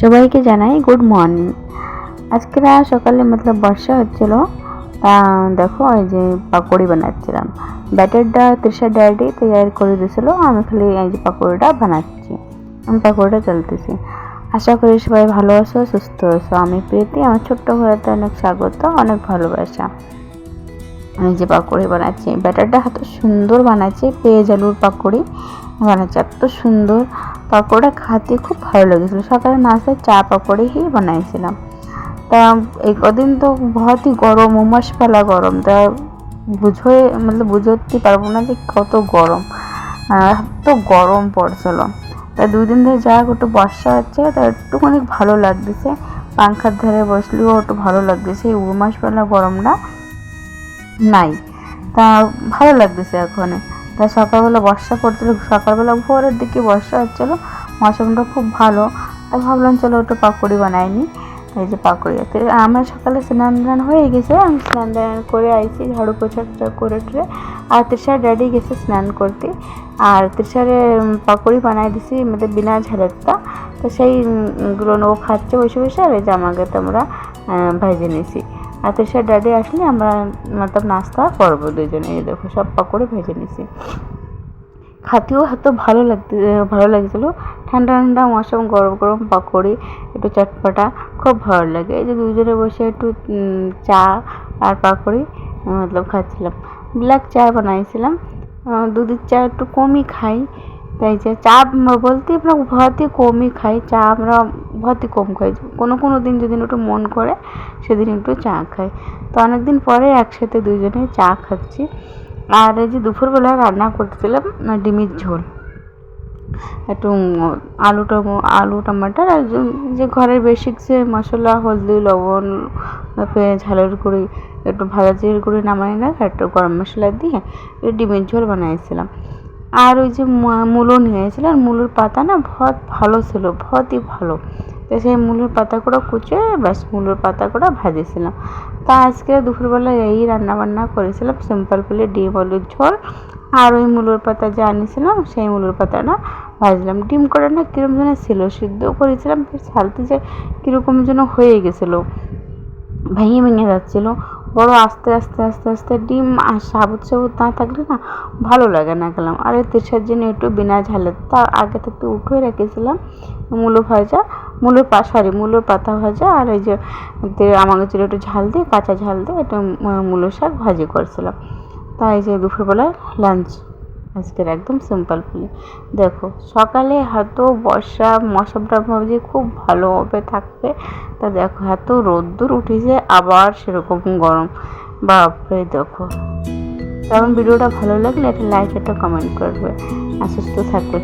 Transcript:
সবাইকে জানাই good morning. আজকে সকালে বর্ষা হচ্ছিল, তা দেখো এই যে পাকোড়ি বানাচ্ছিলাম। ব্যাটারটা তৃষা ড্যাডি তৈরি করে দিয়েছিল, আমি খালি এই যে পাকোড়িটা বানাচ্ছি, আমি পাকোড়িটা চলতেছি। আশা করি সবাই ভালো আছো, সুস্থ আছো। আমি প্রীতি, আমার ছোট্ট ঘরেতে অনেক স্বাগত, অনেক ভালোবাসা। আমি যে পাকোড়ি বানাচ্ছি, ব্যাটারটা এত সুন্দর বানাচ্ছি, পেঁয়াজ আলুর পাকোড়ি বানাচ্ছি, এত সুন্দর পাকোড়া খেতে খুব ভালো লেগেছিলো। সকালে নাস্তায় চা পাকোড়ি ही বানাইছিলাম। তা এই কদিন তো बहुत ही গরম, উমাস পালা গরম, তা বুঝতে পারবো না যে কত গরম, এত গরম পড়ছিল। তা 2 দিন ধরে যা একটু বর্ষা হচ্ছে, তা একটুখানি ভালো লাগতেছে, পাংখার ধারে বসলেও একটু ভালো লাগতেছে, এই উমাস পালা গরমটা নাই, তা ভালো লাগতেছে এখন। তা সকালবেলা বর্ষা পড়ছিল, সকালবেলা ভোরের দিকে বর্ষা হচ্ছিল, মৌসুমটা খুব ভালো। তাই ভাবলাম চলো একটু পাকোড়ি বানাইনি। এই যে পাকোড়ি, আমার সকালে স্নান দান হয়ে গেছে, আমি স্নান দান করে আইছি, ঝাড়ু পোছা করে টরে। আর তৃষার ড্যাডি গেছে স্নান করতে, আর তৃষারে পাকোড়ি বানাই দিছি বিনা ঝালেরটা। তো সেইগুলো ও খাচ্ছে বসে বসে, আর এই যে আমাকে তোমরা ভেজে নিয়েছি। আর তৃষার ড্যাডি আসলে আমরা নাস্তা করবো দুজনে। এই দেখো সব পাকোড়ি ভেজে নিছি, খাতেও এত ভালো লাগছিলো। ঠান্ডা ঠান্ডা মৌসুম, গরম গরম পাকোড়ি, একটু চটপটা, খুব ভালো লাগে। এই যে দুজনে বসে একটু চা আর পাকোড়ি খাচ্ছিলাম। ব্ল্যাক চা বানাইছিলাম, দুধের চা একটু কমই খাই, তাই যে চা বলতে আমরা बहुत ही কমই খাই চা, আমরা बहुत ही কম খাই। কোনো দিন যদি একটু মন করে সেদিন একটু চা খাই। তো অনেকদিন পরে একসাথে দুজনে চা খাচ্ছি। আর এই যে দুপুরবেলা রান্না করতেছিলাম ডিমের ঝোল, একটু আলু টমাটার আর যে ঘরের বেসিক যে মশলা, হলদি লবণ, তারপরে ঝালের গুঁড়ি, একটু ভাজা জিরের গুঁড়ি নামাই না, একটু গরম মশলা দিয়ে ডিমের ঝোল বানাইছিলাম। আর ওই যে মূলো নিয়েছিলাম, আর মূলোর পাতা না ভালো ছিল, বহুতই ভালো। তো সেই মূলের পাতাগুলো কুচে ব্যাস মূলের পাতাগুলো ভাজেছিলাম। তা আজকে দুপুরবেলা এই রান্নাবান্না করেছিলাম, সিম্পল ডিম আলুর ঝোল। আর ওই মূলের পাতা যে আনিয়েছিলাম, সেই মূলের পাতাটা ভাজলাম। ডিম করে না কীরকম যেন ছিল, সিদ্ধ করেছিলাম, ছালতে যে কীরকম যেন হয়ে গেছিলো, ভেঙে যাচ্ছিলো। বড় আস্তে আস্তে আস্তে আস্তে ডিম আর সাবুত না থাকলে না ভালো লাগে না খেলাম। আর এই তৃষার জন্য একটু বিনা ঝালের, তার আগে থেকে উঠে রেখেছিলাম মূলো পাতা ভাজা। আর এই যে আমাকে ছিল একটু ঝাল দিয়ে, কাঁচা ঝাল দিয়ে একটু মূলো শাক ভাজি করছিলাম। তাই যে দুপুরবেলায় লাঞ্চ আজকের একদম সিম্পল। দেখো সকালে হয়তো বর্ষা মৌসুমটা ভাবছি খুব ভালোভাবে থাকবে, তা দেখো এত রোদ্দুর উঠেছে, আবার সেরকম গরম, বাপরে। দেখো কারণ ভিডিওটা ভালো লাগলে একটা লাইক, একটা কমেন্ট করবে, আর সুস্থ থাকবে।